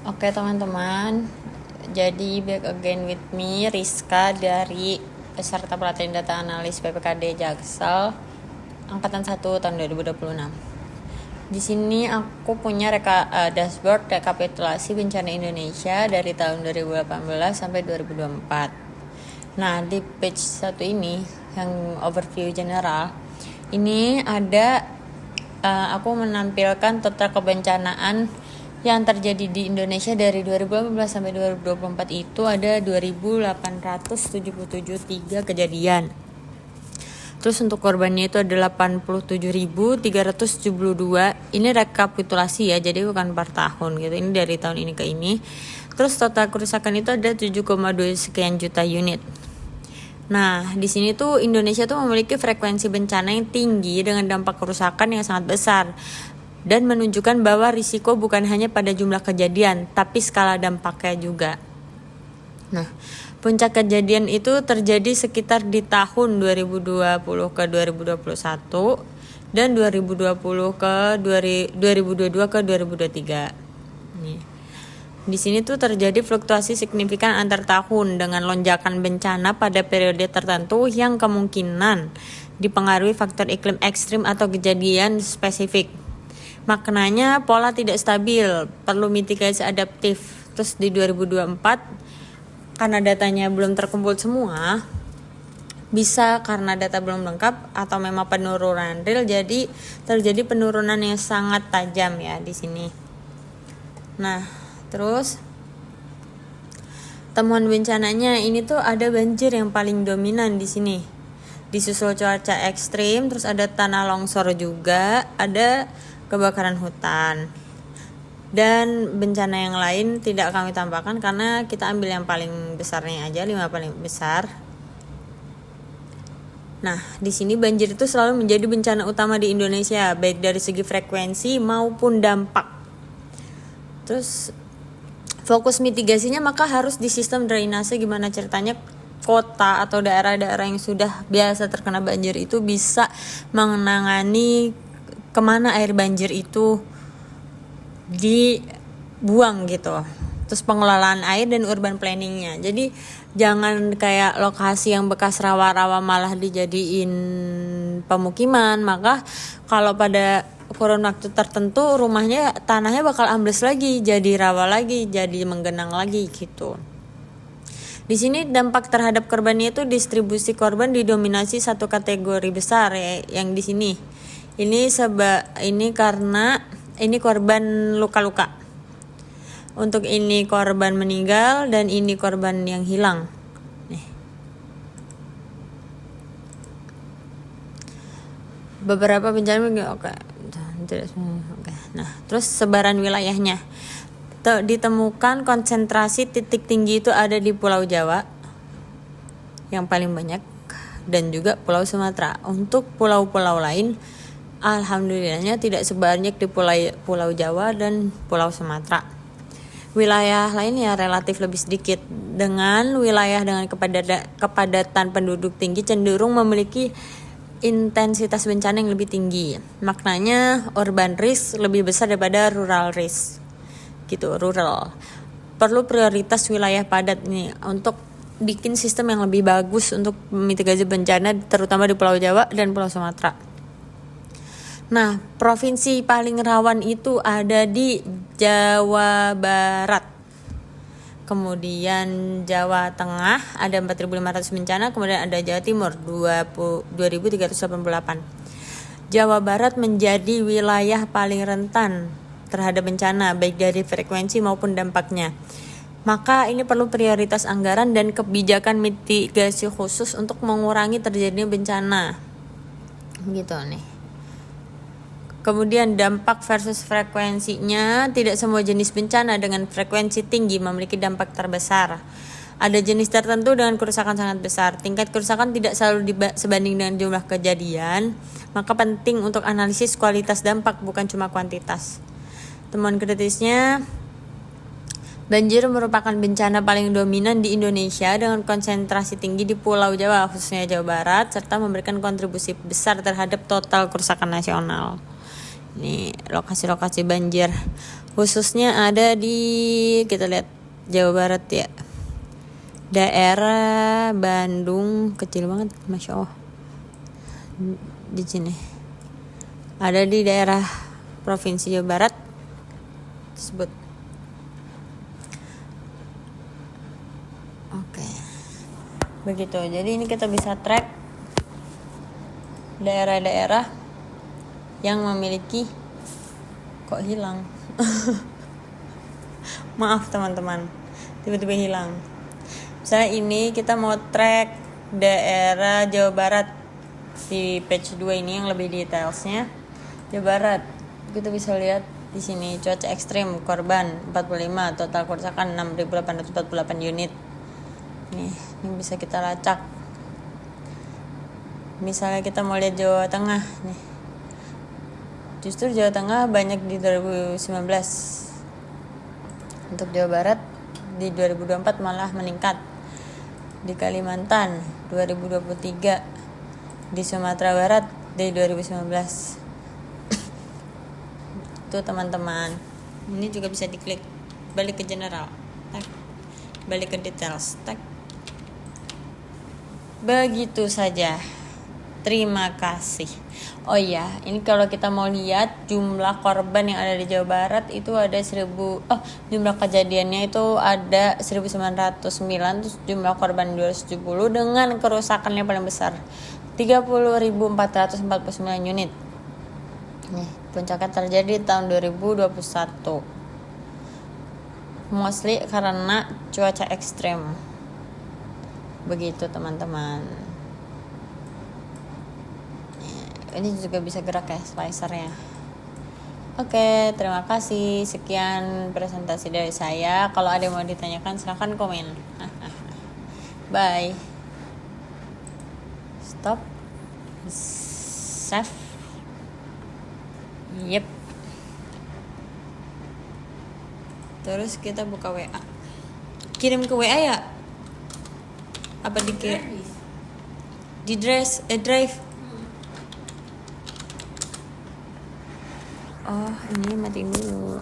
Oke teman-teman, jadi back again with me Rizka dari peserta pelatihan data analis PPKD Jaksel angkatan 1 tahun 2026. Di sini aku punya dashboard rekapitulasi bencana Indonesia dari tahun 2018 sampai 2024. Nah, di page 1 ini yang overview general, ini ada aku menampilkan total kebencanaan yang terjadi di Indonesia dari 2018 sampai 2024 itu ada 2.877 kejadian. Terus untuk korbannya itu ada 87.372. Ini rekapitulasi ya, jadi bukan per tahun gitu. Ini dari tahun ini ke ini. Terus total kerusakan itu ada 7,2 sekian juta unit. Nah, di sini tuh Indonesia tuh memiliki frekuensi bencana yang tinggi dengan dampak kerusakan yang sangat besar dan menunjukkan bahwa risiko bukan hanya pada jumlah kejadian, tapi skala dampaknya juga. Nah, puncak kejadian itu terjadi sekitar di tahun 2020 ke 2021 dan 2022 ke 2023. Nih. Di sini tuh terjadi fluktuasi signifikan antar tahun dengan lonjakan bencana pada periode tertentu yang kemungkinan dipengaruhi faktor iklim ekstrim atau kejadian spesifik. Maknanya pola tidak stabil, perlu mitigasi adaptif. Terus di 2024 karena datanya belum terkumpul semua, bisa karena data belum lengkap atau memang penurunan real, jadi terjadi penurunan yang sangat tajam ya di sini. Nah, terus temuan bencananya ini tuh ada banjir yang paling dominan di sini. Disusul cuaca ekstrim, terus ada tanah longsor juga, ada kebakaran hutan. Dan bencana yang lain tidak kami tambahkan karena kita ambil yang paling besarnya aja, 5 paling besar. Nah, di sini banjir itu selalu menjadi bencana utama di Indonesia, baik dari segi frekuensi maupun dampak. Terus fokus mitigasinya maka harus di sistem drainase. Gimana ceritanya kota atau daerah-daerah yang sudah biasa terkena banjir itu bisa menangani kemana air banjir itu dibuang gitu. Terus pengelolaan air dan urban planningnya. Jadi jangan kayak lokasi yang bekas rawa-rawa malah dijadiin pemukiman. Maka kalau pada kurun waktu tertentu rumahnya tanahnya bakal ambles lagi, jadi rawa lagi, jadi menggenang lagi gitu. Di sini dampak terhadap korbannya itu distribusi korban didominasi satu kategori besar ya, yang di sini. Ini karena ini korban luka-luka. Untuk ini korban meninggal dan ini korban yang hilang. Nih. Beberapa bencana oke. Nah, terus sebaran wilayahnya. Ditemukan konsentrasi titik tinggi itu ada di Pulau Jawa yang paling banyak dan juga Pulau Sumatera. Untuk pulau-pulau lain alhamdulillahnya tidak sebanyak di Pulau Jawa dan Pulau Sumatera. Wilayah lain ya relatif lebih sedikit. Dengan wilayah dengan kepadatan penduduk tinggi cenderung memiliki intensitas bencana yang lebih tinggi. Maknanya urban risk lebih besar daripada rural risk. Gitu, rural. Perlu prioritas wilayah padat nih untuk bikin sistem yang lebih bagus untuk mitigasi bencana terutama di Pulau Jawa dan Pulau Sumatera. Nah, provinsi paling rawan itu ada di Jawa Barat. Kemudian Jawa Tengah ada 4.500 bencana, kemudian ada Jawa Timur 2.388. Jawa Barat menjadi wilayah paling rentan terhadap bencana baik dari frekuensi maupun dampaknya. Maka ini perlu prioritas anggaran dan kebijakan mitigasi khusus untuk mengurangi terjadinya bencana. Gitu nih. Kemudian dampak versus frekuensinya, tidak semua jenis bencana dengan frekuensi tinggi memiliki dampak terbesar. Ada jenis tertentu dengan kerusakan sangat besar. Tingkat kerusakan tidak selalu sebanding dengan jumlah kejadian, maka penting untuk analisis kualitas dampak bukan cuma kuantitas. Temuan kritisnya, banjir merupakan bencana paling dominan di Indonesia dengan konsentrasi tinggi di Pulau Jawa, khususnya Jawa Barat, serta memberikan kontribusi besar terhadap total kerusakan nasional. Nih, lokasi-lokasi banjir. khususnya ada di, kita lihat Jawa Barat ya, daerah Bandung, kecil banget, masya Allah. Di sini ada di daerah provinsi Jawa Barat tersebut. Oke, begitu. Jadi ini kita bisa track daerah-daerah yang memiliki, kok hilang. Maaf teman-teman, tiba-tiba hilang. Misalnya ini kita mau track daerah Jawa Barat di page 2 ini yang lebih detailsnya. Jawa Barat kita bisa lihat di sini cuaca ekstrim, korban 45, total kerusakan 6.848 unit. Nih, ini bisa kita lacak. Misalnya kita mau lihat Jawa Tengah nih. Justru Jawa Tengah banyak di 2019. Untuk Jawa Barat di 2024 malah meningkat. Di Kalimantan 2023, di Sumatera Barat di 2019. Itu teman-teman. Ini juga bisa diklik, balik ke general, tak. Balik ke details, tak. Begitu saja. Terima kasih. Oh iya, ini kalau kita mau lihat jumlah korban yang ada di Jawa Barat itu ada jumlah kejadiannya itu ada 1909, terus jumlah korban 270 dengan kerusakannya paling besar 30.449 unit. Nih, puncaknya terjadi tahun 2021. Mostly karena cuaca ekstrim. Begitu teman-teman. Ini juga bisa gerak ya slicernya. Oke, terima kasih. Sekian presentasi dari saya. Kalau ada yang mau ditanyakan silahkan komen. Bye. Stop. Save. Yep. Terus kita buka WA. Kirim ke WA ya? Apa dikirim? Di drive. Oh, ini matiin dulu.